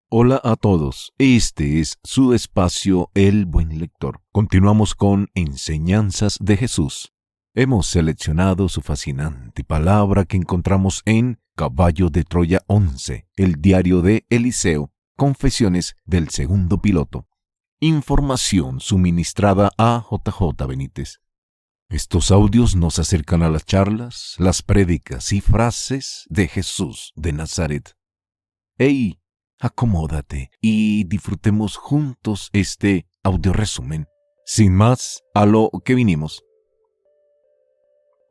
Hola a todos, este es su espacio El Buen Lector. Continuamos con Enseñanzas de Jesús. Hemos seleccionado su fascinante palabra que encontramos en Caballo de Troya 11, el diario de Eliseo, Confesiones del segundo piloto. Información suministrada a JJ Benítez. Estos audios nos acercan a las charlas, las prédicas y frases de Jesús de Nazaret. ¡Hey! Acomódate y disfrutemos juntos este audio resumen. Sin más, a lo que vinimos.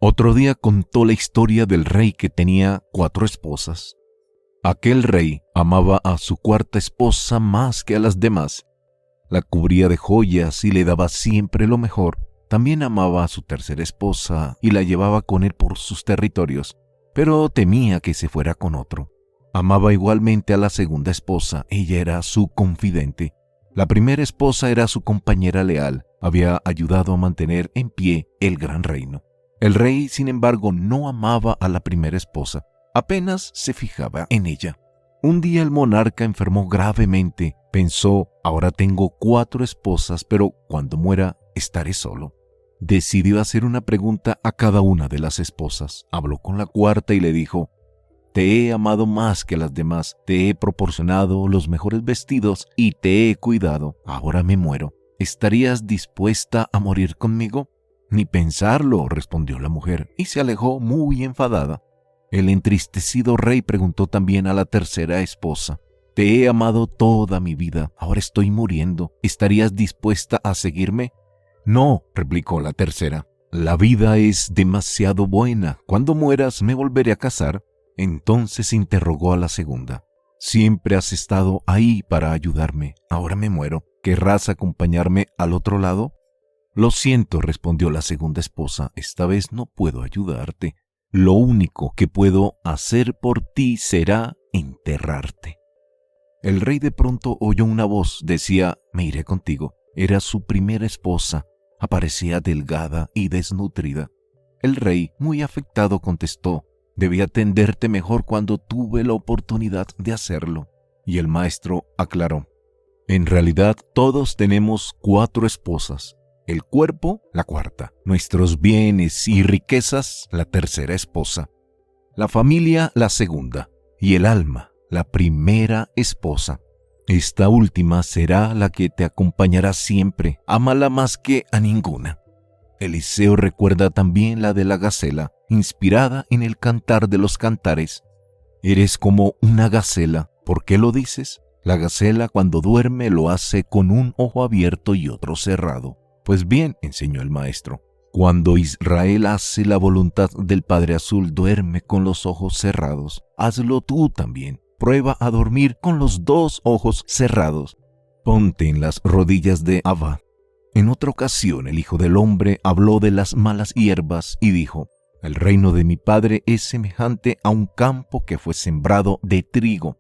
Otro día contó la historia del rey que tenía 4 esposas. Aquel rey amaba a su cuarta esposa más que a las demás. La cubría de joyas y le daba siempre lo mejor. También amaba a su tercera esposa y la llevaba con él por sus territorios, pero temía que se fuera con otro. Amaba igualmente a la segunda esposa, ella era su confidente. La primera esposa era su compañera leal, había ayudado a mantener en pie el gran reino. El rey, sin embargo, no amaba a la primera esposa, apenas se fijaba en ella. Un día el monarca enfermó gravemente, pensó, ahora tengo 4 esposas, pero cuando muera estaré solo. Decidió hacer una pregunta a cada una de las esposas. Habló con la cuarta y le dijo: te he amado más que las demás, te he proporcionado los mejores vestidos y te he cuidado. Ahora me muero. ¿Estarías dispuesta a morir conmigo? Ni pensarlo, respondió la mujer, y se alejó muy enfadada. El entristecido rey preguntó también a la tercera esposa: te he amado toda mi vida, ahora estoy muriendo. ¿Estarías dispuesta a seguirme? No, replicó la tercera. La vida es demasiado buena. Cuando mueras me volveré a casar. Entonces interrogó a la segunda: siempre has estado ahí para ayudarme, ahora me muero, ¿querrás acompañarme al otro lado? Lo siento, respondió la segunda esposa, esta vez no puedo ayudarte. Lo único que puedo hacer por ti será enterrarte. El rey de pronto oyó una voz, decía: me iré contigo. Era su primera esposa, aparecía delgada y desnutrida. El rey, muy afectado, contestó: debí atenderte mejor cuando tuve la oportunidad de hacerlo. Y el maestro aclaró: en realidad todos tenemos 4 esposas. El cuerpo, la cuarta. Nuestros bienes y riquezas, la tercera esposa. La familia, la segunda. Y el alma, la primera esposa. Esta última será la que te acompañará siempre. Ámala más que a ninguna. Eliseo recuerda también la de la gacela, inspirada en el Cantar de los Cantares. Eres como una gacela. ¿Por qué lo dices? La gacela cuando duerme lo hace con un ojo abierto y otro cerrado. Pues bien, enseñó el maestro, cuando Israel hace la voluntad del Padre Azul, duerme con los ojos cerrados. Hazlo tú también. Prueba a dormir con los 2 ojos cerrados. Ponte en las rodillas de Abba. En otra ocasión, el Hijo del Hombre habló de las malas hierbas y dijo: el reino de mi Padre es semejante a un campo que fue sembrado de trigo.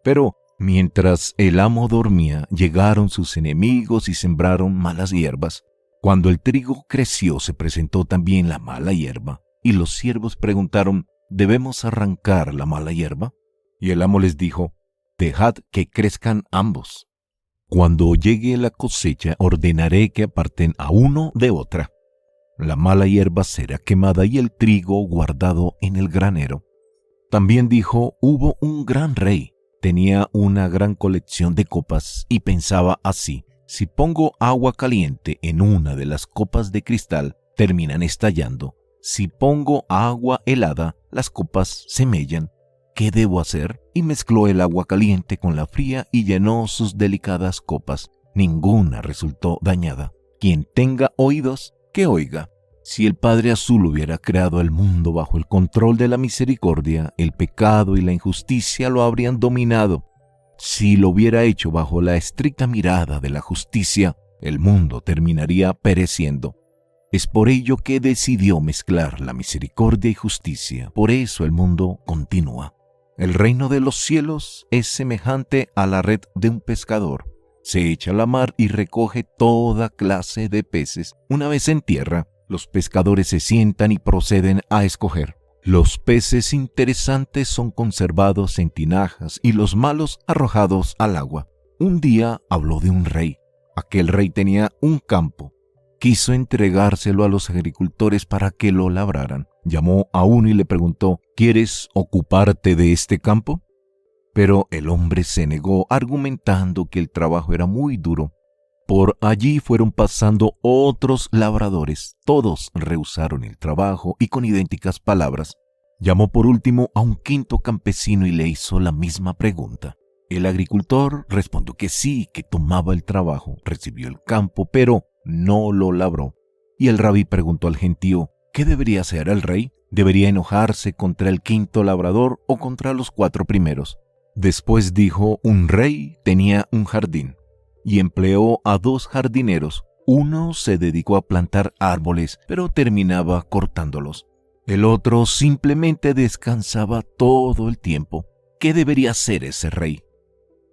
Pero mientras el amo dormía, llegaron sus enemigos y sembraron malas hierbas. Cuando el trigo creció, se presentó también la mala hierba. Y los siervos preguntaron: ¿debemos arrancar la mala hierba? Y el amo les dijo: dejad que crezcan ambos. Cuando llegue la cosecha, ordenaré que aparten a uno de otra. La mala hierba será quemada y el trigo guardado en el granero. También dijo: hubo un gran rey. Tenía una gran colección de copas y pensaba así: si pongo agua caliente en una de las copas de cristal, terminan estallando. Si pongo agua helada, las copas se mellan. ¿Qué debo hacer? Y mezcló el agua caliente con la fría y llenó sus delicadas copas. Ninguna resultó dañada. Quien tenga oídos, que oiga. Si el Padre Azul hubiera creado el mundo bajo el control de la misericordia, el pecado y la injusticia lo habrían dominado. Si lo hubiera hecho bajo la estricta mirada de la justicia, el mundo terminaría pereciendo. Es por ello que decidió mezclar la misericordia y justicia. Por eso el mundo continúa. El reino de los cielos es semejante a la red de un pescador. Se echa a la mar y recoge toda clase de peces. Una vez en tierra, los pescadores se sientan y proceden a escoger. Los peces interesantes son conservados en tinajas y los malos arrojados al agua. Un día habló de un rey. Aquel rey tenía un campo. Quiso entregárselo a los agricultores para que lo labraran. Llamó a uno y le preguntó: ¿quieres ocuparte de este campo? Pero el hombre se negó, argumentando que el trabajo era muy duro. Por allí fueron pasando otros labradores. Todos rehusaron el trabajo y con idénticas palabras. Llamó por último a un quinto campesino y le hizo la misma pregunta. El agricultor respondió que sí, que tomaba el trabajo, recibió el campo, pero no lo labró. Y el rabí preguntó al gentío: ¿qué debería hacer el rey? ¿Debería enojarse contra el quinto labrador o contra los 4 primeros? Después dijo: un rey tenía un jardín y empleó a 2 jardineros. Uno se dedicó a plantar árboles, pero terminaba cortándolos. El otro simplemente descansaba todo el tiempo. ¿Qué debería hacer ese rey?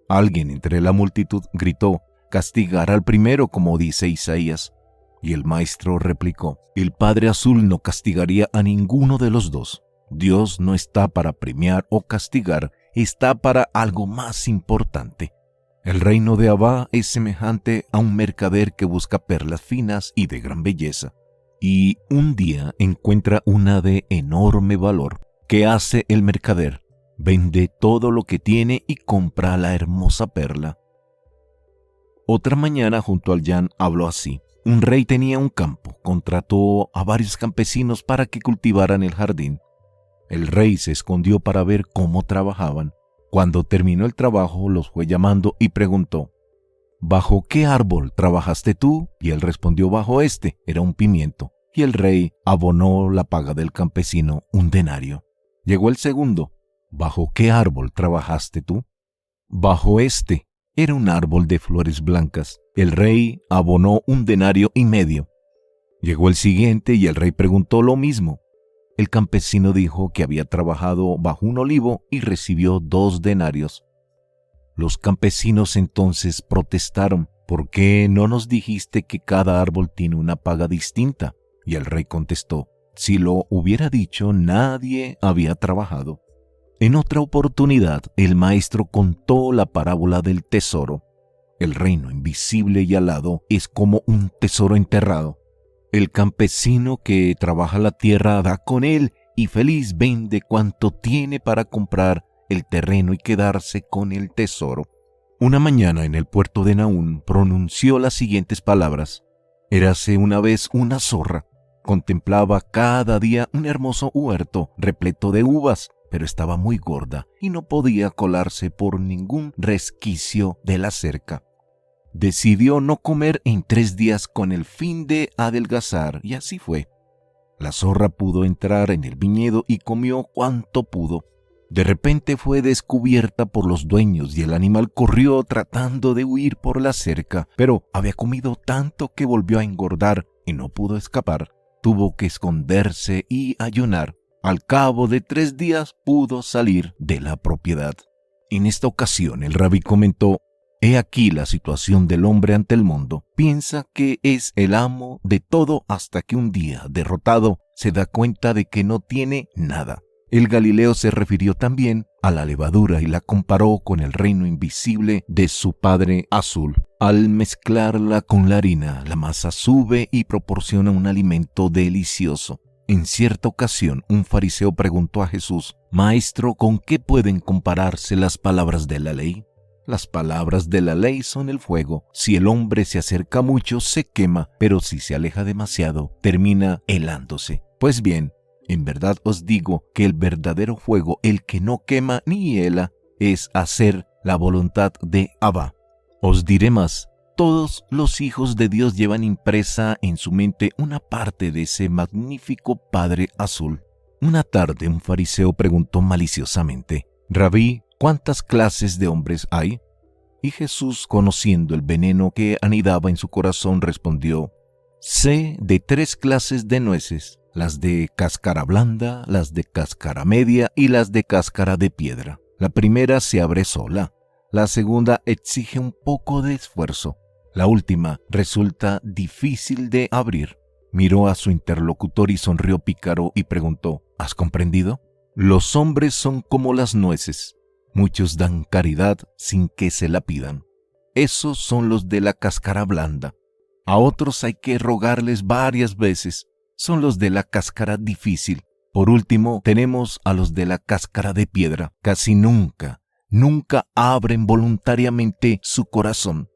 Alguien entre la multitud gritó: castigar al primero, como dice Isaías. Y el maestro replicó: el Padre Azul no castigaría a ninguno de los dos. Dios no está para premiar o castigar, está para algo más importante. El reino de Abba es semejante a un mercader que busca perlas finas y de gran belleza. Y un día encuentra una de enorme valor. ¿Qué hace el mercader? Vende todo lo que tiene y compra la hermosa perla. Otra mañana junto al Yan habló así: un rey tenía un campo, contrató a varios campesinos para que cultivaran el jardín. El rey se escondió para ver cómo trabajaban. Cuando terminó el trabajo, los fue llamando y preguntó: ¿bajo qué árbol trabajaste tú? Y él respondió: bajo este, era un pimiento. Y el rey abonó la paga del campesino, un denario. Llegó el segundo: ¿bajo qué árbol trabajaste tú? Bajo este, era un árbol de flores blancas. El rey abonó un denario y medio. Llegó el siguiente y el rey preguntó lo mismo. El campesino dijo que había trabajado bajo un olivo y recibió 2 denarios. Los campesinos entonces protestaron: ¿por qué no nos dijiste que cada árbol tiene una paga distinta? Y el rey contestó: si lo hubiera dicho, nadie había trabajado. En otra oportunidad, el maestro contó la parábola del tesoro. El reino invisible y alado es como un tesoro enterrado. El campesino que trabaja la tierra da con él y feliz vende cuanto tiene para comprar el terreno y quedarse con el tesoro. Una mañana en el puerto de Naún pronunció las siguientes palabras: érase una vez una zorra. Contemplaba cada día un hermoso huerto repleto de uvas, pero estaba muy gorda y no podía colarse por ningún resquicio de la cerca. Decidió no comer en 3 días con el fin de adelgazar, y así fue. La zorra pudo entrar en el viñedo y comió cuanto pudo. De repente fue descubierta por los dueños y el animal corrió tratando de huir por la cerca, pero había comido tanto que volvió a engordar y no pudo escapar. Tuvo que esconderse y ayunar. Al cabo de 3 días pudo salir de la propiedad. En esta ocasión el rabí comentó: he aquí la situación del hombre ante el mundo. Piensa que es el amo de todo hasta que un día, derrotado, se da cuenta de que no tiene nada. El Galileo se refirió también a la levadura y la comparó con el reino invisible de su padre azul. Al mezclarla con la harina, la masa sube y proporciona un alimento delicioso. En cierta ocasión, un fariseo preguntó a Jesús: Maestro, ¿con qué pueden compararse las palabras de la ley? Las palabras de la ley son el fuego. Si el hombre se acerca mucho, se quema, pero si se aleja demasiado, termina helándose. Pues bien, en verdad os digo que el verdadero fuego, el que no quema ni hela, es hacer la voluntad de Abba. Os diré más. Todos los hijos de Dios llevan impresa en su mente una parte de ese magnífico Padre Azul. Una tarde un fariseo preguntó maliciosamente: Rabí, ¿cuántas clases de hombres hay? Y Jesús, conociendo el veneno que anidaba en su corazón, respondió: sé de 3 clases de nueces, las de cáscara blanda, las de cáscara media y las de cáscara de piedra. La primera se abre sola, la segunda exige un poco de esfuerzo, la última resulta difícil de abrir. Miró a su interlocutor y sonrió pícaro y preguntó: ¿Has comprendido? Los hombres son como las nueces. Muchos dan caridad sin que se la pidan. Esos son los de la cáscara blanda. A otros hay que rogarles varias veces. Son los de la cáscara difícil. Por último, tenemos a los de la cáscara de piedra. Casi nunca abren voluntariamente su corazón.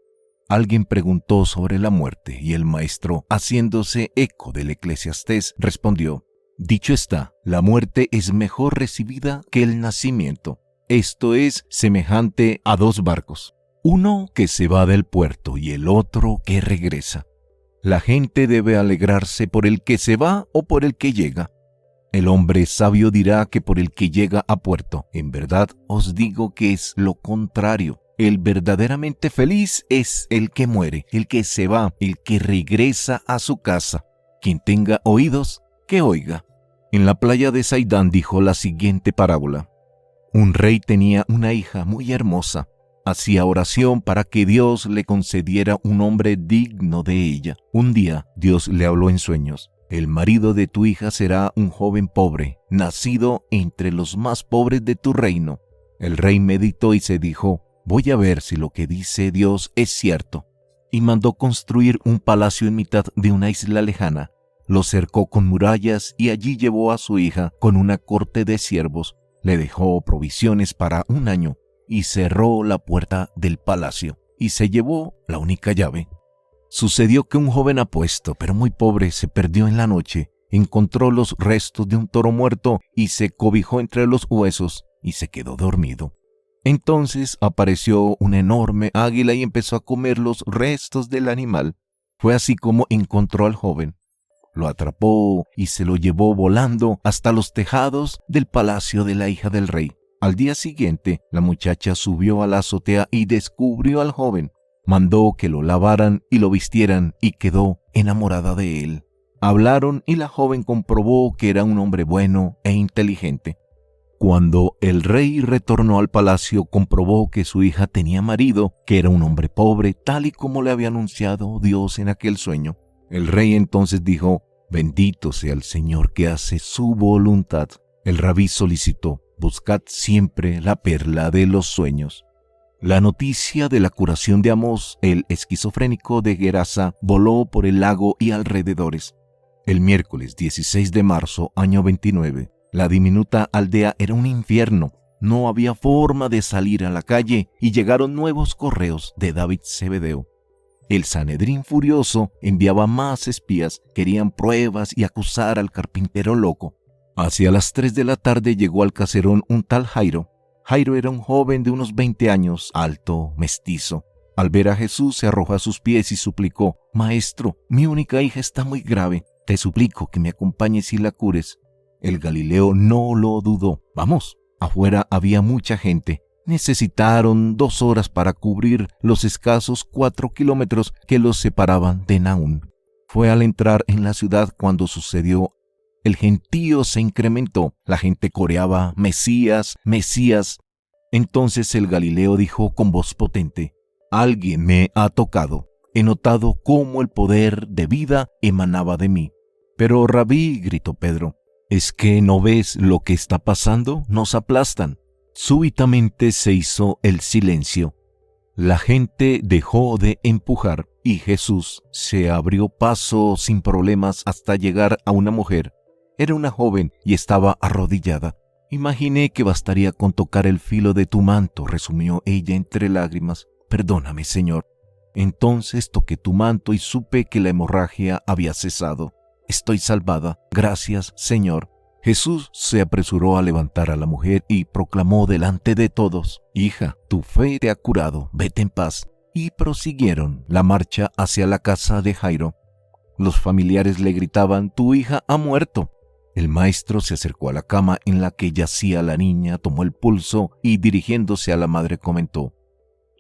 Alguien preguntó sobre la muerte y el maestro, haciéndose eco del Eclesiastés, respondió: dicho está, la muerte es mejor recibida que el nacimiento. Esto es semejante a dos barcos, uno que se va del puerto y el otro que regresa. La gente debe alegrarse por el que se va o por el que llega. El hombre sabio dirá que por el que llega a puerto. En verdad os digo que es lo contrario. El verdaderamente feliz es el que muere, el que se va, el que regresa a su casa. Quien tenga oídos, que oiga. En la playa de Saidán dijo la siguiente parábola. Un rey tenía una hija muy hermosa. Hacía oración para que Dios le concediera un hombre digno de ella. Un día Dios le habló en sueños. El marido de tu hija será un joven pobre, nacido entre los más pobres de tu reino. El rey meditó y se dijo: voy a ver si lo que dice Dios es cierto. Y mandó construir un palacio en mitad de una isla lejana. Lo cercó con murallas y allí llevó a su hija con una corte de siervos. Le dejó provisiones para un año y cerró la puerta del palacio y se llevó la única llave. Sucedió que un joven apuesto, pero muy pobre, se perdió en la noche, encontró los restos de un toro muerto y se cobijó entre los huesos y se quedó dormido. Entonces apareció una enorme águila y empezó a comer los restos del animal. Fue así como encontró al joven. Lo atrapó y se lo llevó volando hasta los tejados del palacio de la hija del rey. Al día siguiente, la muchacha subió a la azotea y descubrió al joven. Mandó que lo lavaran y lo vistieran y quedó enamorada de él. Hablaron y la joven comprobó que era un hombre bueno e inteligente. Cuando el rey retornó al palacio, comprobó que su hija tenía marido, que era un hombre pobre, tal y como le había anunciado Dios en aquel sueño. El rey entonces dijo: bendito sea el Señor que hace su voluntad. El rabí solicitó: buscad siempre la perla de los sueños. La noticia de la curación de Amós, el esquizofrénico de Gerasa, voló por el lago y alrededores. El miércoles 16 de marzo, año 29, la diminuta aldea era un infierno. No había forma de salir a la calle y llegaron nuevos correos de David Zebedeo. El Sanedrín furioso enviaba más espías, querían pruebas y acusar al carpintero loco. Hacia las 3 de la tarde llegó al caserón un tal Jairo. Jairo era un joven de unos 20 años, alto, mestizo. Al ver a Jesús se arrojó a sus pies y suplicó: Maestro, mi única hija está muy grave. Te suplico que me acompañes y la cures. El Galileo no lo dudó. Vamos. Afuera había mucha gente. Necesitaron 2 horas para cubrir los escasos 4 kilómetros que los separaban de Naún. Fue al entrar en la ciudad cuando sucedió. El gentío se incrementó. La gente coreaba: Mesías, Mesías. Entonces el Galileo dijo con voz potente: Alguien me ha tocado. He notado cómo el poder de vida emanaba de mí. Pero Rabí, gritó Pedro, ¿es que no ves lo que está pasando? Nos aplastan. Súbitamente se hizo el silencio. La gente dejó de empujar y Jesús se abrió paso sin problemas hasta llegar a una mujer. Era una joven y estaba arrodillada. Imaginé que bastaría con tocar el filo de tu manto, resumió ella entre lágrimas. Perdóname, Señor. Entonces toqué tu manto y supe que la hemorragia había cesado. Estoy salvada. Gracias, Señor. Jesús se apresuró a levantar a la mujer y proclamó delante de todos: Hija, tu fe te ha curado, vete en paz. Y prosiguieron la marcha hacia la casa de Jairo. Los familiares le gritaban: Tu hija ha muerto. El maestro se acercó a la cama en la que yacía la niña, tomó el pulso y dirigiéndose a la madre comentó: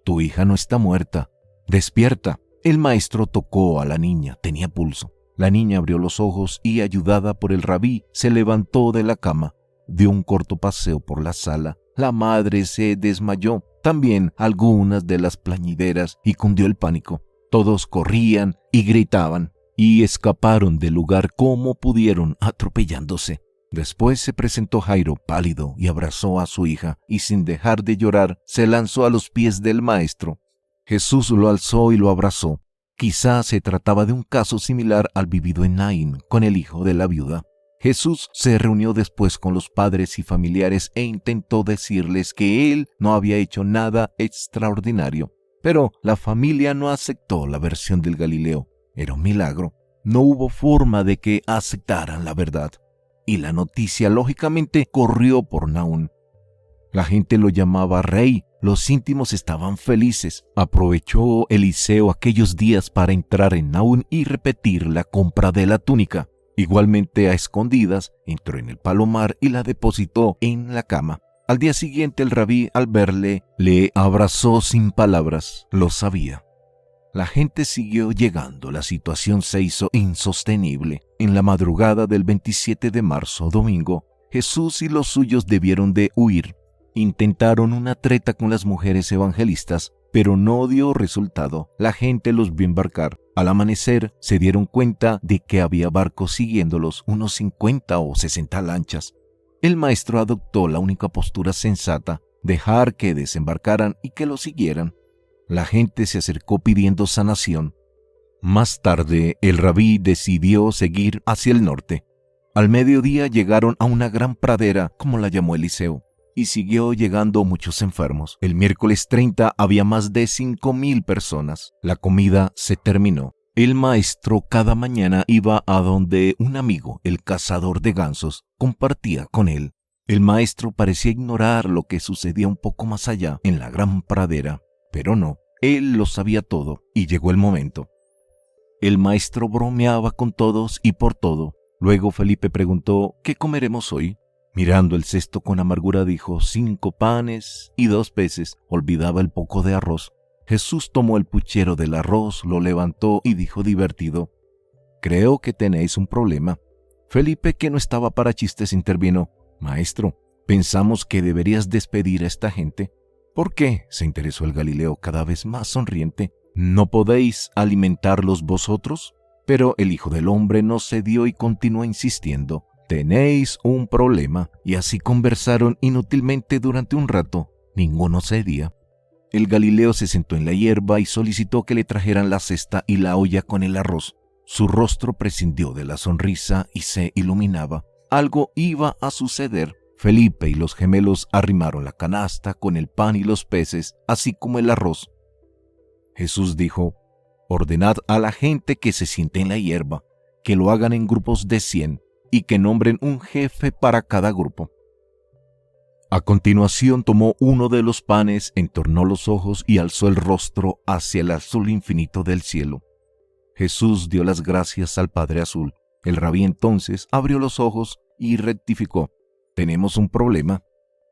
Tu hija no está muerta, despierta. El maestro tocó a la niña, tenía pulso. La niña abrió los ojos y, ayudada por el rabí, se levantó de la cama. Dio un corto paseo por la sala. La madre se desmayó, también algunas de las plañideras, y cundió el pánico. Todos corrían y gritaban, y escaparon del lugar como pudieron, atropellándose. Después se presentó Jairo pálido y abrazó a su hija, y sin dejar de llorar se lanzó a los pies del maestro. Jesús lo alzó y lo abrazó. Quizá se trataba de un caso similar al vivido en Naín con el hijo de la viuda. Jesús se reunió después con los padres y familiares e intentó decirles que él no había hecho nada extraordinario. Pero la familia no aceptó la versión del Galileo. Era un milagro. No hubo forma de que aceptaran la verdad. Y la noticia, lógicamente, corrió por Naún. La gente lo llamaba rey. Los íntimos estaban felices. Aprovechó Eliseo aquellos días para entrar en Naún y repetir la compra de la túnica. Igualmente a escondidas, entró en el palomar y la depositó en la cama. Al día siguiente el rabí, al verle, le abrazó sin palabras. Lo sabía. La gente siguió llegando. La situación se hizo insostenible. En la madrugada del 27 de marzo, domingo, Jesús y los suyos debieron de huir. Intentaron una treta con las mujeres evangelistas, pero no dio resultado. La gente los vio embarcar. Al amanecer se dieron cuenta de que había barcos siguiéndolos, unos 50 o 60 lanchas. El maestro adoptó la única postura sensata, dejar que desembarcaran y que lo siguieran. La gente se acercó pidiendo sanación. Más tarde, el rabí decidió seguir hacia el norte. Al mediodía llegaron a una gran pradera, como la llamó Eliseo, y siguió llegando muchos enfermos. El miércoles 30 había más de 5,000 personas. La comida se terminó. El maestro cada mañana iba a donde un amigo, el cazador de gansos, compartía con él. El maestro parecía ignorar lo que sucedía un poco más allá, en la gran pradera, pero no, él lo sabía todo, y llegó el momento. El maestro bromeaba con todos y por todo. Luego Felipe preguntó: ¿qué comeremos hoy? Mirando el cesto con amargura dijo: 5 panes y 2 peces. Olvidaba el poco de arroz. Jesús tomó el puchero del arroz, lo levantó y dijo divertido: creo que tenéis un problema. Felipe, que no estaba para chistes, intervino: maestro, pensamos que deberías despedir a esta gente. ¿Por qué?, se interesó el Galileo cada vez más sonriente. ¿No podéis alimentarlos vosotros? Pero el Hijo del Hombre no cedió y continuó insistiendo: tenéis un problema. Y así conversaron inútilmente durante un rato. Ninguno cedía. El Galileo se sentó en la hierba y solicitó que le trajeran la cesta y la olla con el arroz. Su rostro prescindió de la sonrisa y se iluminaba. Algo iba a suceder. Felipe y los gemelos arrimaron la canasta con el pan y los peces, así como el arroz. Jesús dijo: ordenad a la gente que se siente en la hierba, que lo hagan en grupos de 100 y que nombren un jefe para cada grupo. A continuación tomó uno de los panes, entornó los ojos y alzó el rostro hacia el azul infinito del cielo. Jesús dio las gracias al Padre Azul. El rabí entonces abrió los ojos y rectificó: tenemos un problema.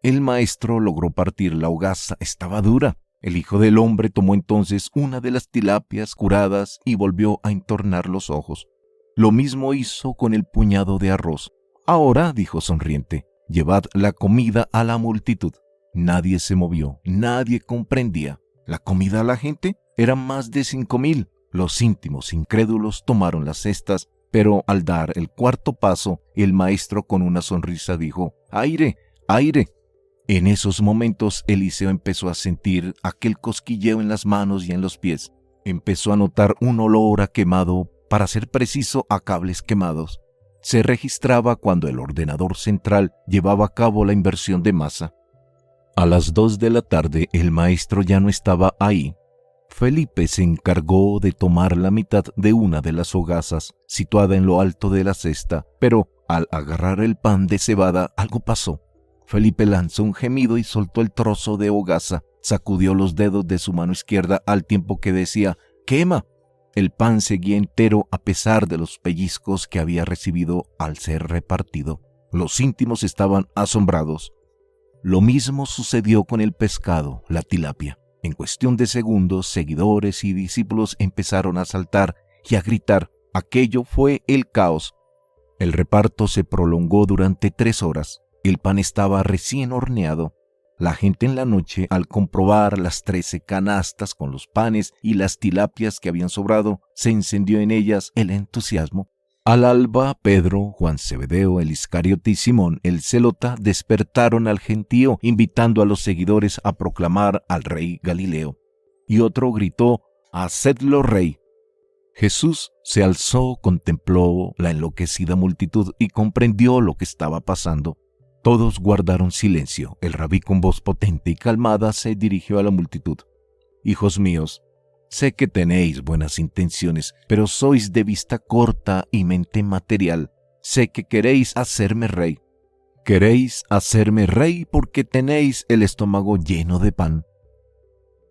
El maestro logró partir la hogaza, estaba dura. El Hijo del Hombre tomó entonces una de las tilapias curadas y volvió a entornar los ojos. Lo mismo hizo con el puñado de arroz. Ahora, dijo sonriente, llevad la comida a la multitud. Nadie se movió, nadie comprendía. ¿La comida a la gente? Eran más de 5,000. Los íntimos incrédulos tomaron las cestas, pero al dar el cuarto paso, el maestro con una sonrisa dijo: ¡aire, aire! En esos momentos Eliseo empezó a sentir aquel cosquilleo en las manos y en los pies. Empezó a notar un olor a quemado, para ser preciso, a cables quemados. Se registraba cuando el ordenador central llevaba a cabo la inversión de masa. A las 2 de la tarde el maestro ya no estaba ahí. Felipe se encargó de tomar la mitad de una de las hogazas situada en lo alto de la cesta, pero al agarrar el pan de cebada algo pasó. Felipe lanzó un gemido y soltó el trozo de hogaza. Sacudió los dedos de su mano izquierda al tiempo que decía: ¡quema! El pan seguía entero a pesar de los pellizcos que había recibido al ser repartido. Los íntimos estaban asombrados. Lo mismo sucedió con el pescado, la tilapia. En cuestión de segundos, seguidores y discípulos empezaron a saltar y a gritar. Aquello fue el caos. El reparto se prolongó durante 3 horas. El pan estaba recién horneado. La gente en la noche, al comprobar las 13 canastas con los panes y las tilapias que habían sobrado, se encendió en ellas el entusiasmo. Al alba, Pedro, Juan Zebedeo, el Iscariote y Simón, el Zelota, despertaron al gentío, invitando a los seguidores a proclamar al rey Galileo. Y otro gritó: «Hacedlo rey». Jesús se alzó, contempló la enloquecida multitud y comprendió lo que estaba pasando. Todos guardaron silencio. El rabí, con voz potente y calmada, se dirigió a la multitud: «Hijos míos, sé que tenéis buenas intenciones, pero sois de vista corta y mente material. Sé que queréis hacerme rey. Queréis hacerme rey porque tenéis el estómago lleno de pan.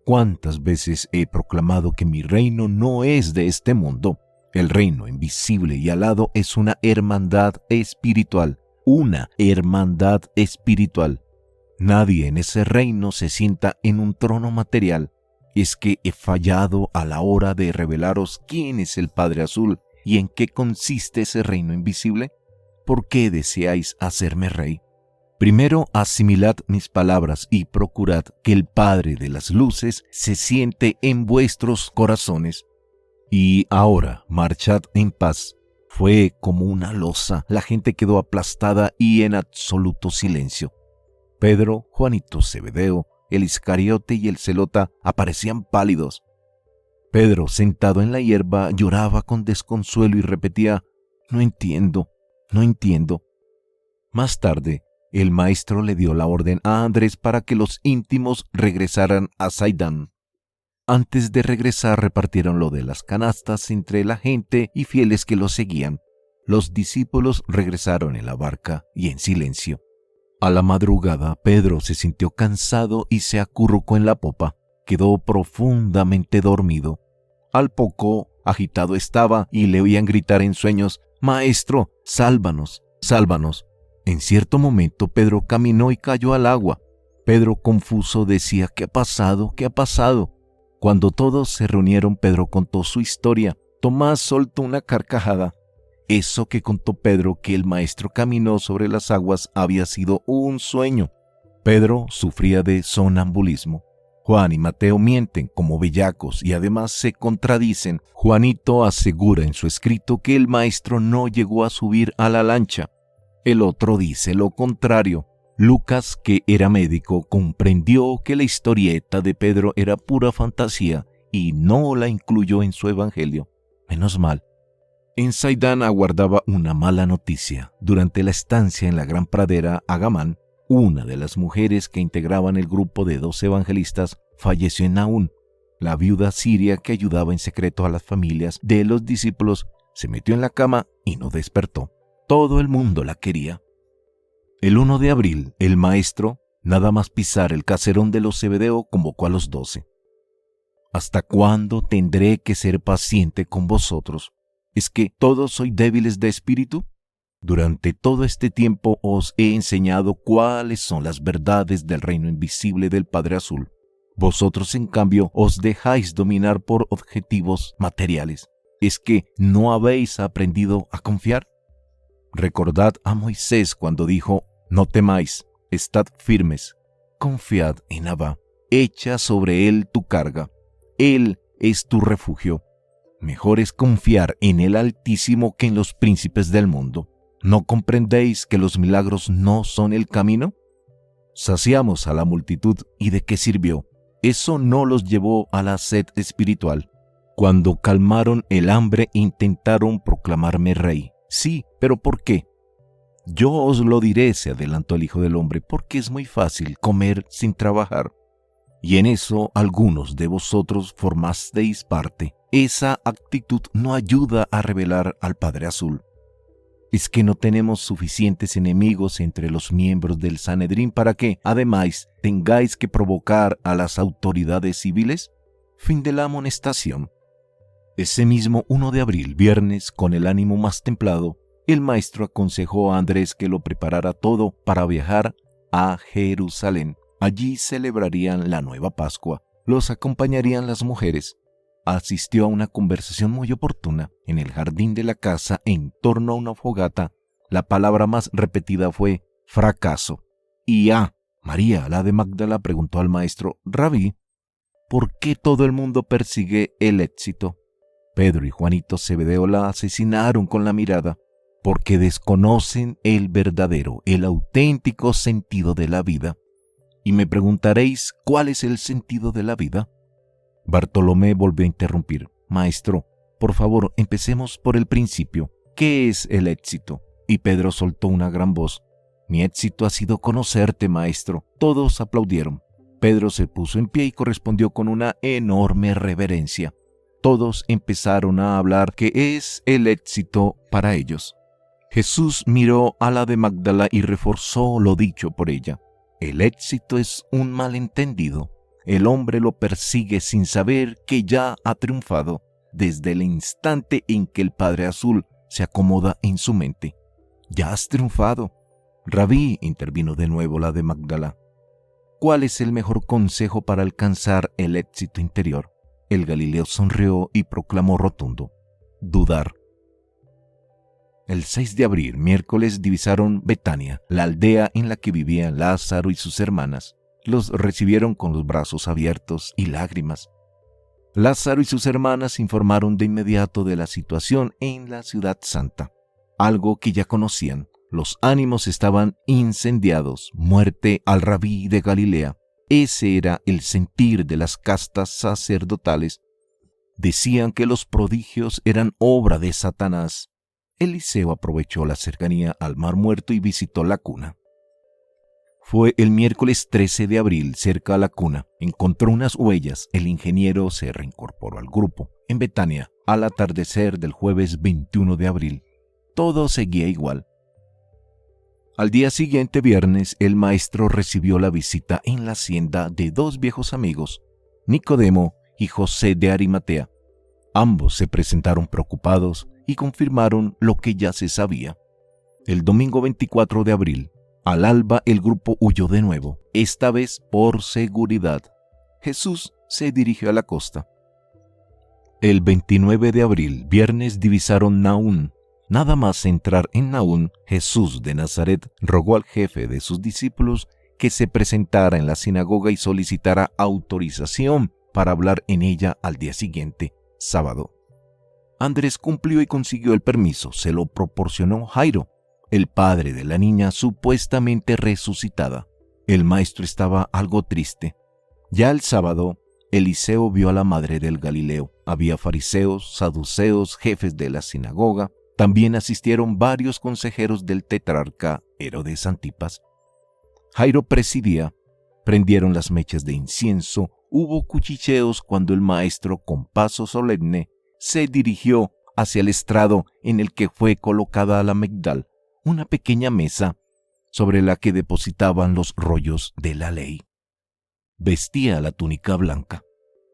¿Cuántas veces he proclamado que mi reino no es de este mundo? El reino invisible y alado es una hermandad espiritual. Una hermandad espiritual. Nadie en ese reino se sienta en un trono material. ¿Es que he fallado a la hora de revelaros quién es el Padre Azul y en qué consiste ese reino invisible? ¿Por qué deseáis hacerme rey? Primero asimilad mis palabras y procurad que el Padre de las luces se siente en vuestros corazones. Y ahora marchad en paz». Fue como una losa. La gente quedó aplastada y en absoluto silencio. Pedro, Juanito Zebedeo, el Iscariote y el Zelota aparecían pálidos. Pedro, sentado en la hierba, lloraba con desconsuelo y repetía: «No entiendo, no entiendo». Más tarde, el maestro le dio la orden a Andrés para que los íntimos regresaran a Saidán. Antes de regresar, repartieron lo de las canastas entre la gente y fieles que los seguían. Los discípulos regresaron en la barca y en silencio. A la madrugada, Pedro se sintió cansado y se acurrucó en la popa. Quedó profundamente dormido. Al poco, agitado estaba y le oían gritar en sueños: «Maestro, sálvanos, sálvanos». En cierto momento, Pedro caminó y cayó al agua. Pedro, confuso, decía: «¿Qué ha pasado? ¿Qué ha pasado?». Cuando todos se reunieron, Pedro contó su historia. Tomás soltó una carcajada. Eso que contó Pedro, que el maestro caminó sobre las aguas, había sido un sueño. Pedro sufría de sonambulismo. Juan y Mateo mienten como bellacos y además se contradicen. Juanito asegura en su escrito que el maestro no llegó a subir a la lancha. El otro dice lo contrario. Lucas, que era médico, comprendió que la historieta de Pedro era pura fantasía y no la incluyó en su evangelio. Menos mal. En Saidán aguardaba una mala noticia. Durante la estancia en la gran pradera, Agamán, una de las mujeres que integraban el grupo de 2 evangelistas, falleció en Naún. La viuda siria que ayudaba en secreto a las familias de los discípulos se metió en la cama y no despertó. Todo el mundo la quería. El 1 de abril, el maestro, nada más pisar el caserón de los Zebedeo, convocó a los 12. «¿Hasta cuándo tendré que ser paciente con vosotros? ¿Es que todos sois débiles de espíritu? Durante todo este tiempo os he enseñado cuáles son las verdades del reino invisible del Padre Azul. Vosotros, en cambio, os dejáis dominar por objetivos materiales. ¿Es que no habéis aprendido a confiar? Recordad a Moisés cuando dijo: «No temáis, estad firmes, confiad en Abba, echa sobre él tu carga, él es tu refugio». Mejor es confiar en el Altísimo que en los príncipes del mundo. ¿No comprendéis que los milagros no son el camino? Saciamos a la multitud, ¿y de qué sirvió? Eso no los llevó a la sed espiritual. Cuando calmaron el hambre, intentaron proclamarme rey. Sí, pero ¿por qué? Yo os lo diré, se adelantó el Hijo del Hombre, porque es muy fácil comer sin trabajar. Y en eso algunos de vosotros formasteis parte. Esa actitud no ayuda a revelar al Padre Azul. ¿Es que no tenemos suficientes enemigos entre los miembros del Sanedrín para que, además, tengáis que provocar a las autoridades civiles? Fin de la amonestación. Ese mismo 1 de abril, viernes, con el ánimo más templado, el maestro aconsejó a Andrés que lo preparara todo para viajar a Jerusalén. Allí celebrarían la nueva Pascua. Los acompañarían las mujeres. Asistió a una conversación muy oportuna en el jardín de la casa en torno a una fogata. La palabra más repetida fue fracaso. Y María, la de Magdala, preguntó al maestro: «Rabí, ¿por qué todo el mundo persigue el éxito?» Pedro y Juanito Zebedeo la asesinaron con la mirada, porque desconocen el verdadero, el auténtico sentido de la vida. Y me preguntaréis, ¿cuál es el sentido de la vida? Bartolomé volvió a interrumpir. Maestro, por favor, empecemos por el principio. ¿Qué es el éxito? Y Pedro soltó una gran voz. Mi éxito ha sido conocerte, maestro. Todos aplaudieron. Pedro se puso en pie y correspondió con una enorme reverencia. Todos empezaron a hablar qué es el éxito para ellos. Jesús miró a la de Magdala y reforzó lo dicho por ella. El éxito es un malentendido. El hombre lo persigue sin saber que ya ha triunfado desde el instante en que el Padre Azul se acomoda en su mente. Ya has triunfado. Rabí, intervino de nuevo la de Magdala. ¿Cuál es el mejor consejo para alcanzar el éxito interior? El Galileo sonrió y proclamó rotundo: dudar. El 6 de abril, miércoles, divisaron Betania, la aldea en la que vivían Lázaro y sus hermanas. Los recibieron con los brazos abiertos y lágrimas. Lázaro y sus hermanas informaron de inmediato de la situación en la ciudad santa, algo que ya conocían. Los ánimos estaban incendiados. Muerte al rabí de Galilea. Ese era el sentir de las castas sacerdotales. Decían que los prodigios eran obra de Satanás. Eliseo aprovechó la cercanía al Mar Muerto y visitó la cuna. Fue el miércoles 13 de abril, cerca a la cuna. Encontró unas huellas. El ingeniero se reincorporó al grupo. En Betania, al atardecer del jueves 21 de abril. Todo seguía igual. Al día siguiente, viernes, el maestro recibió la visita en la hacienda de dos viejos amigos, Nicodemo y José de Arimatea. Ambos se presentaron preocupados y confirmaron lo que ya se sabía. El domingo 24 de abril, al alba, el grupo huyó de nuevo, esta vez por seguridad. Jesús se dirigió a la costa. El 29 de abril, viernes, divisaron Naún. Nada más entrar en Naún, Jesús de Nazaret rogó al jefe de sus discípulos que se presentara en la sinagoga y solicitara autorización para hablar en ella al día siguiente, sábado. Andrés cumplió y consiguió el permiso. Se lo proporcionó Jairo, el padre de la niña supuestamente resucitada. El maestro estaba algo triste. Ya el sábado, Eliseo vio a la madre del Galileo. Había fariseos, saduceos, jefes de la sinagoga. También asistieron varios consejeros del tetrarca Herodes Antipas. Jairo presidía. Prendieron las mechas de incienso. Hubo cuchicheos cuando el maestro, con paso solemne, se dirigió hacia el estrado en el que fue colocada la Megdal, una pequeña mesa sobre la que depositaban los rollos de la ley. Vestía la túnica blanca.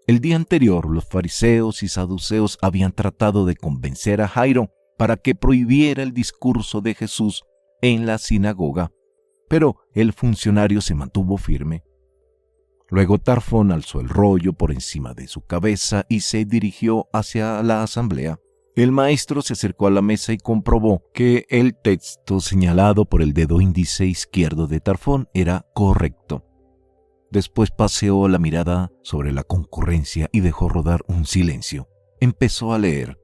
El día anterior, los fariseos y saduceos habían tratado de convencer a Jairo para que prohibiera el discurso de Jesús en la sinagoga, pero el funcionario se mantuvo firme. Luego Tarfón alzó el rollo por encima de su cabeza y se dirigió hacia la asamblea. El maestro se acercó a la mesa y comprobó que el texto señalado por el dedo índice izquierdo de Tarfón era correcto. Después paseó la mirada sobre la concurrencia y dejó rodar un silencio. Empezó a leer.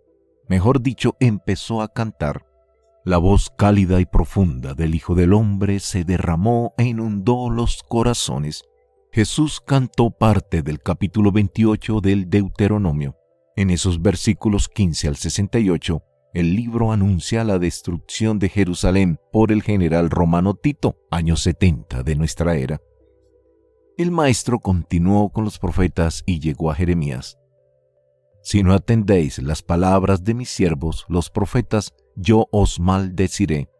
Mejor dicho, empezó a cantar. La voz cálida y profunda del Hijo del Hombre se derramó e inundó los corazones. Jesús cantó parte del capítulo 28 del Deuteronomio. En esos versículos 15 al 68, el libro anuncia la destrucción de Jerusalén por el general romano Tito, año 70 de nuestra era. El maestro continuó con los profetas y llegó a Jeremías. Si no atendéis las palabras de mis siervos, los profetas, yo os maldeciré.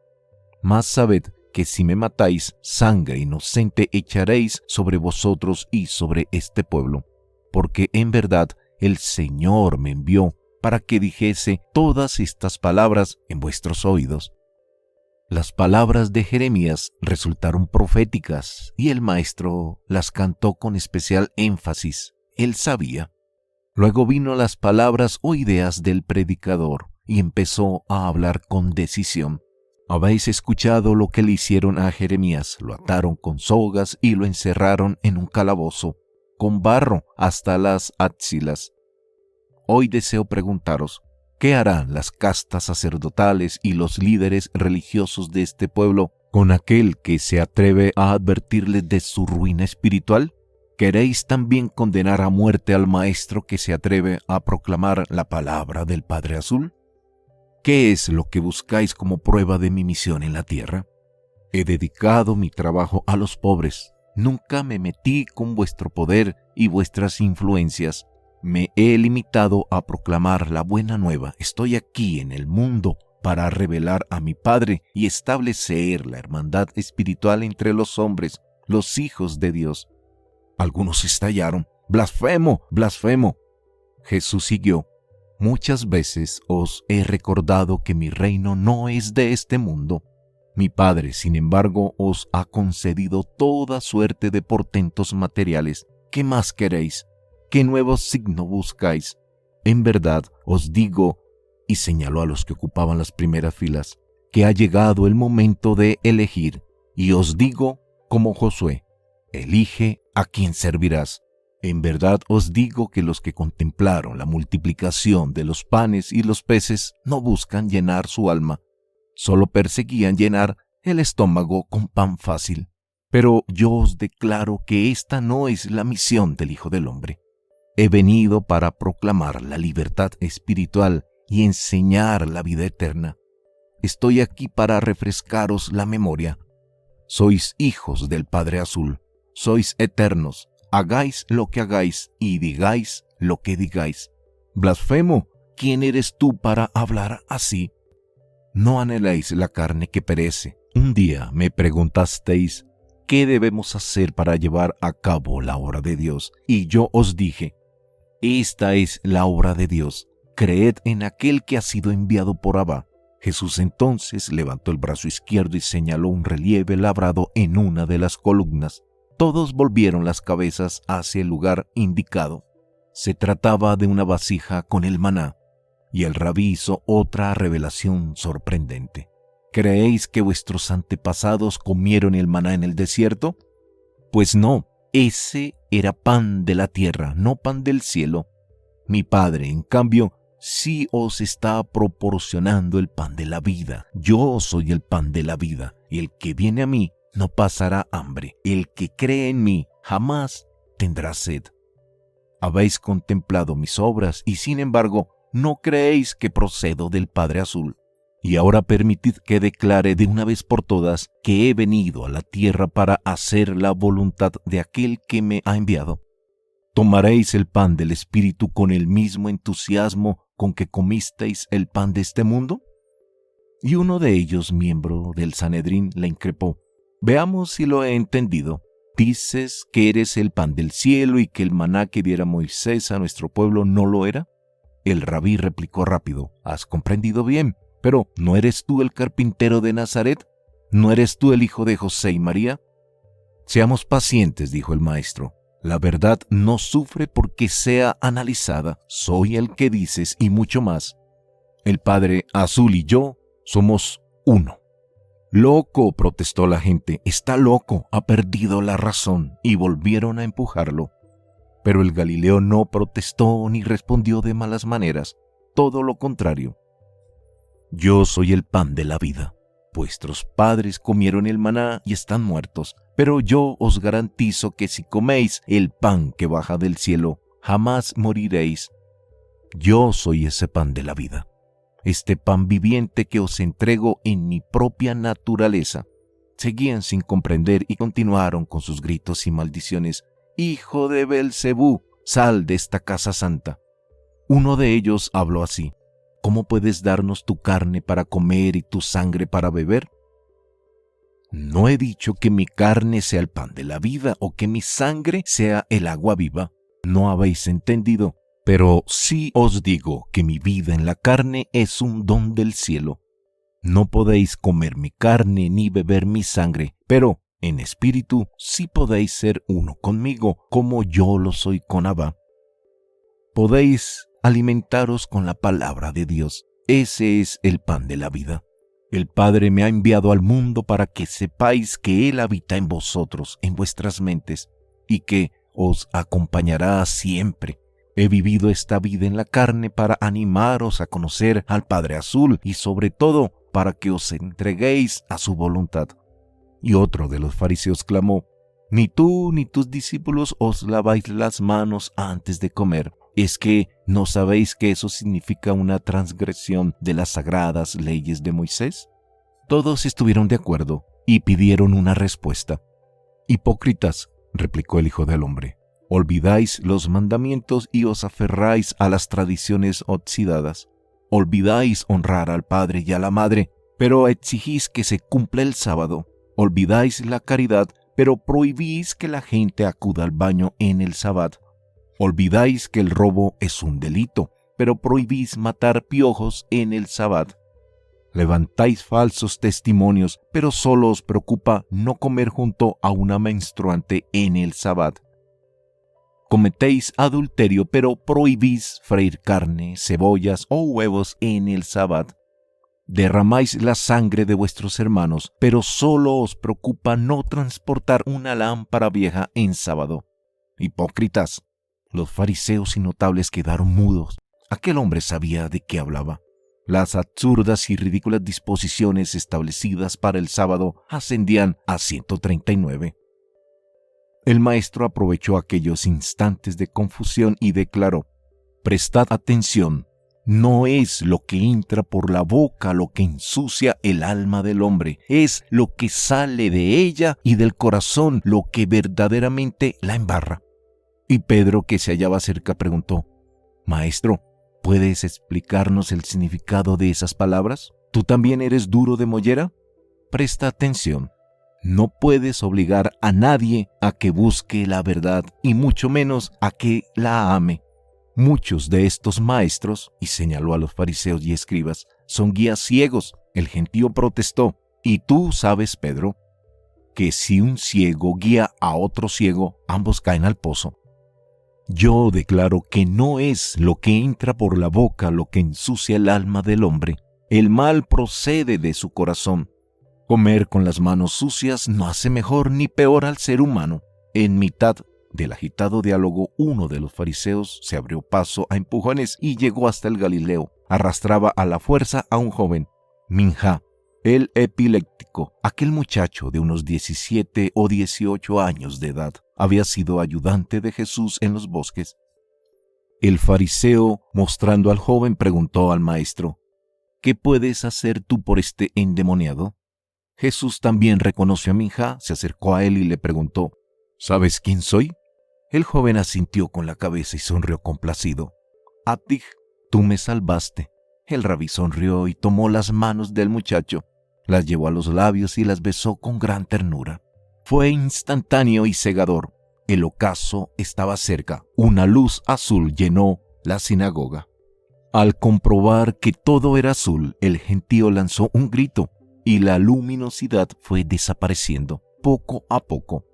Mas sabed que si me matáis, sangre inocente echaréis sobre vosotros y sobre este pueblo, porque en verdad el Señor me envió para que dijese todas estas palabras en vuestros oídos. Las palabras de Jeremías resultaron proféticas y el maestro las cantó con especial énfasis. Él sabía. Luego vino las palabras o ideas del predicador y empezó a hablar con decisión. Habéis escuchado lo que le hicieron a Jeremías. Lo ataron con sogas y lo encerraron en un calabozo, con barro hasta las axilas. Hoy deseo preguntaros, ¿qué harán las castas sacerdotales y los líderes religiosos de este pueblo con aquel que se atreve a advertirles de su ruina espiritual? ¿Queréis también condenar a muerte al maestro que se atreve a proclamar la palabra del Padre Azul? ¿Qué es lo que buscáis como prueba de mi misión en la tierra? He dedicado mi trabajo a los pobres. Nunca me metí con vuestro poder y vuestras influencias. Me he limitado a proclamar la buena nueva. Estoy aquí en el mundo para revelar a mi Padre y establecer la hermandad espiritual entre los hombres, los hijos de Dios. Algunos estallaron: ¡blasfemo, blasfemo! Jesús siguió: muchas veces os he recordado que mi reino no es de este mundo. Mi Padre, sin embargo, os ha concedido toda suerte de portentos materiales. ¿Qué más queréis? ¿Qué nuevo signo buscáis? En verdad os digo, y señaló a los que ocupaban las primeras filas, que ha llegado el momento de elegir, y os digo como Josué: elige a quién servirás. En verdad os digo que los que contemplaron la multiplicación de los panes y los peces no buscan llenar su alma, solo perseguían llenar el estómago con pan fácil. Pero yo os declaro que esta no es la misión del Hijo del Hombre. He venido para proclamar la libertad espiritual y enseñar la vida eterna. Estoy aquí para refrescaros la memoria. Sois hijos del Padre Azul, sois eternos. Hagáis lo que hagáis y digáis lo que digáis. Blasfemo, ¿quién eres tú para hablar así? No anheléis la carne que perece. Un día me preguntasteis, ¿qué debemos hacer para llevar a cabo la obra de Dios? Y yo os dije, esta es la obra de Dios. Creed en aquel que ha sido enviado por Abba. Jesús entonces levantó el brazo izquierdo y señaló un relieve labrado en una de las columnas. Todos volvieron las cabezas hacia el lugar indicado. Se trataba de una vasija con el maná, y el rabí hizo otra revelación sorprendente. ¿Creéis que vuestros antepasados comieron el maná en el desierto? Pues no, ese era pan de la tierra, no pan del cielo. Mi Padre, en cambio, sí os está proporcionando el pan de la vida. Yo soy el pan de la vida, y el que viene a mí no pasará hambre. El que cree en mí jamás tendrá sed. Habéis contemplado mis obras y sin embargo no creéis que procedo del Padre Azul. Y ahora permitid que declare de una vez por todas que he venido a la tierra para hacer la voluntad de aquel que me ha enviado. ¿Tomaréis el pan del Espíritu con el mismo entusiasmo con que comisteis el pan de este mundo? Y uno de ellos, miembro del Sanedrín, le increpó: veamos si lo he entendido. ¿Dices que eres el pan del cielo y que el maná que diera Moisés a nuestro pueblo no lo era? El rabí replicó rápido: has comprendido bien. Pero ¿no eres tú el carpintero de Nazaret? ¿No eres tú el hijo de José y María? Seamos pacientes, dijo el maestro. La verdad no sufre porque sea analizada. Soy el que dices y mucho más. El Padre Azul y yo somos uno. Loco, protestó la gente. Está loco, ha perdido la razón, y volvieron a empujarlo. Pero el Galileo no protestó ni respondió de malas maneras. Todo lo contrario. Yo soy el pan de la vida. Vuestros padres comieron el maná y están muertos, pero yo os garantizo que si coméis el pan que baja del cielo, jamás moriréis. Yo soy ese pan de la vida, este pan viviente que os entrego en mi propia naturaleza. Seguían sin comprender y continuaron con sus gritos y maldiciones. Hijo de Belcebú, sal de esta casa santa. Uno de ellos habló así: ¿cómo puedes darnos tu carne para comer y tu sangre para beber? No he dicho que mi carne sea el pan de la vida o que mi sangre sea el agua viva. No habéis entendido, pero sí os digo que mi vida en la carne es un don del cielo. No podéis comer mi carne ni beber mi sangre, pero en espíritu sí podéis ser uno conmigo, como yo lo soy con Abba. Podéis alimentaros con la palabra de Dios. Ese es el pan de la vida. El Padre me ha enviado al mundo para que sepáis que Él habita en vosotros, en vuestras mentes, y que os acompañará siempre. He vivido esta vida en la carne para animaros a conocer al Padre Azul y sobre todo para que os entreguéis a su voluntad. Y otro de los fariseos clamó: Ni tú ni tus discípulos os laváis las manos antes de comer. ¿Es que no sabéis que eso significa una transgresión de las sagradas leyes de Moisés? Todos estuvieron de acuerdo y pidieron una respuesta. Hipócritas, replicó el Hijo del Hombre, olvidáis los mandamientos y os aferráis a las tradiciones oxidadas. Olvidáis honrar al padre y a la madre, pero exigís que se cumpla el sábado. Olvidáis la caridad, pero prohibís que la gente acuda al baño en el sábado. Olvidáis que el robo es un delito, pero prohibís matar piojos en el sábado. Levantáis falsos testimonios, pero solo os preocupa no comer junto a una menstruante en el sábado. Cometéis adulterio, pero prohibís freír carne, cebollas o huevos en el sábado. Derramáis la sangre de vuestros hermanos, pero solo os preocupa no transportar una lámpara vieja en sábado. Hipócritas. Los fariseos y notables quedaron mudos. Aquel hombre sabía de qué hablaba. Las absurdas y ridículas disposiciones establecidas para el sábado ascendían a 139. El maestro aprovechó aquellos instantes de confusión y declaró: Prestad atención, no es lo que entra por la boca lo que ensucia el alma del hombre, es lo que sale de ella y del corazón lo que verdaderamente la embarra. Y Pedro, que se hallaba cerca, preguntó: Maestro, ¿puedes explicarnos el significado de esas palabras? ¿Tú también eres duro de mollera? Presta atención. No puedes obligar a nadie a que busque la verdad y mucho menos a que la ame. Muchos de estos maestros, y señaló a los fariseos y escribas, son guías ciegos. El gentío protestó: Y tú sabes, Pedro, que si un ciego guía a otro ciego, ambos caen al pozo. Yo declaro que no es lo que entra por la boca lo que ensucia el alma del hombre. El mal procede de su corazón. Comer con las manos sucias no hace mejor ni peor al ser humano. En mitad del agitado diálogo, uno de los fariseos se abrió paso a empujones y llegó hasta el Galileo. Arrastraba a la fuerza a un joven, Minja, el epiléptico. Aquel muchacho de unos 17 o 18 años de edad había sido ayudante de Jesús en los bosques. El fariseo, mostrando al joven, preguntó al maestro: ¿Qué puedes hacer tú por este endemoniado? Jesús también reconoció a Minja, se acercó a él y le preguntó: ¿Sabes quién soy? El joven asintió con la cabeza y sonrió complacido. A ti, tú me salvaste. El rabí sonrió y tomó las manos del muchacho, las llevó a los labios y las besó con gran ternura. Fue instantáneo y cegador. El ocaso estaba cerca. Una luz azul llenó la sinagoga. Al comprobar que todo era azul, el gentío lanzó un grito y la luminosidad fue desapareciendo poco a poco.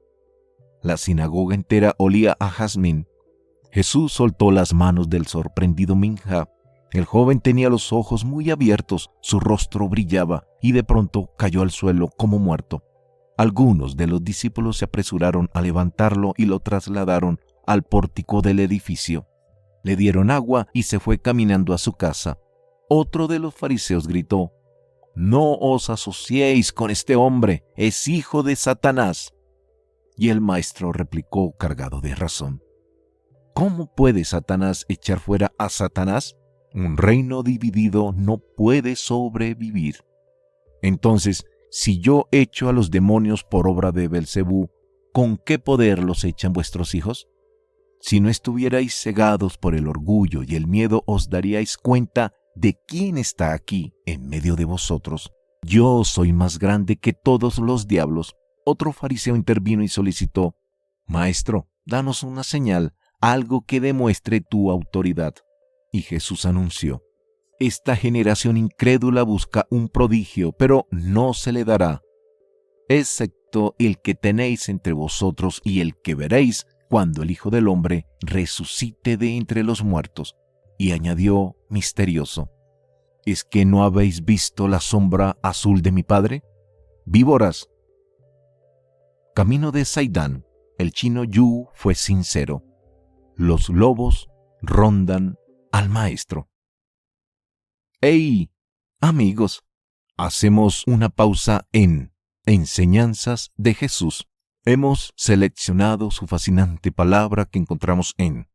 La sinagoga entera olía a jazmín. Jesús soltó las manos del sorprendido Minja. El joven tenía los ojos muy abiertos, su rostro brillaba y de pronto cayó al suelo como muerto. Algunos de los discípulos se apresuraron a levantarlo y lo trasladaron al pórtico del edificio. Le dieron agua y se fue caminando a su casa. Otro de los fariseos gritó: «No os asociéis con este hombre, es hijo de Satanás». Y el maestro replicó cargado de razón: «¿Cómo puede Satanás echar fuera a Satanás? Un reino dividido no puede sobrevivir. Entonces, si yo echo a los demonios por obra de Belcebú, ¿con qué poder los echan vuestros hijos? Si no estuvierais cegados por el orgullo y el miedo, os daríais cuenta de quién está aquí en medio de vosotros. Yo soy más grande que todos los diablos». Otro fariseo intervino y solicitó: «Maestro, danos una señal, algo que demuestre tu autoridad». Y Jesús anunció: «Esta generación incrédula busca un prodigio, pero no se le dará, excepto el que tenéis entre vosotros y el que veréis cuando el Hijo del Hombre resucite de entre los muertos». Y añadió misterioso: «¿Es que no habéis visto la sombra azul de mi Padre? Víboras». Camino de Saidán, el chino Yu fue sincero. Los lobos rondan al Maestro. ¡Hey, amigos! Hacemos una pausa en Enseñanzas de Jesús. Hemos seleccionado su fascinante palabra que encontramos en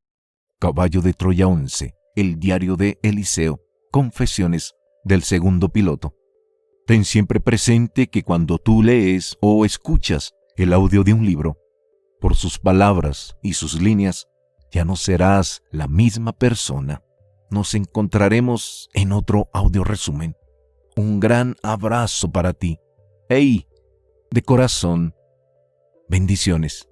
Caballo de Troya 11, el diario de Eliseo, Confesiones del segundo piloto. Ten siempre presente que cuando tú lees o escuchas el audio de un libro, por sus palabras y sus líneas, ya no serás la misma persona. Nos encontraremos en otro audio resumen. Un gran abrazo para ti. ¡Hey! De corazón, bendiciones.